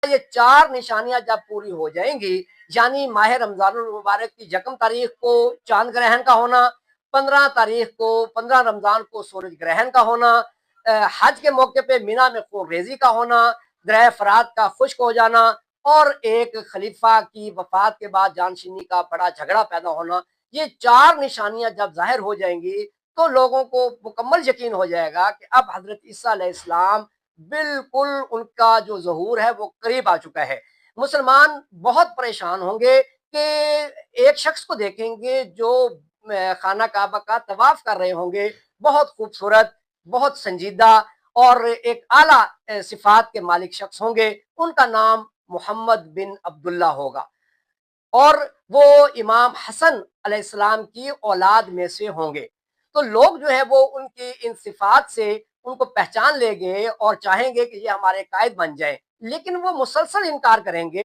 ये चार निशानियां जब पूरी हो जाएंगी, यानी माह रमजानुल मुबारक की 1 तारीख को चांद ग्रहण का होना, 15 तारीख को 15 रमजान को सूरज ग्रहण का होना, हज के मौके पे मीना में खूनरेजी का होना, दरिया फरात का खुश्क हो जाना और एक खलीफा की वफात के बाद जानशीनी का बड़ा झगड़ा पैदा होना, ये चार निशानियां जब जाहिर हो जाएंगी तो लोगों को मुकम्मल यकीन हो जाएगा कि अब हजरत ईसा अलैहिस्सलाम बिल्कुल उनका जो ज़हूर है वो करीब आ चुका है। मुसलमान बहुत परेशान होंगे कि एक शख्स को देखेंगे जो खाना काबा का तवाफ कर रहे होंगे, बहुत खूबसूरत, बहुत संजीदा और एक आला सिफात के मालिक शख्स होंगे, उनका नाम मोहम्मद बिन अब्दुल्ला होगा और वो इमाम हसन अलैहिस्सलाम की औलाद में से होंगे। तो लोग जो है वो उनकी इन सिफात से उनको पहचान लेंगे और चाहेंगे कि ये हमारे कायद बन जाए, लेकिन वो मुसलसल इनकार करेंगे।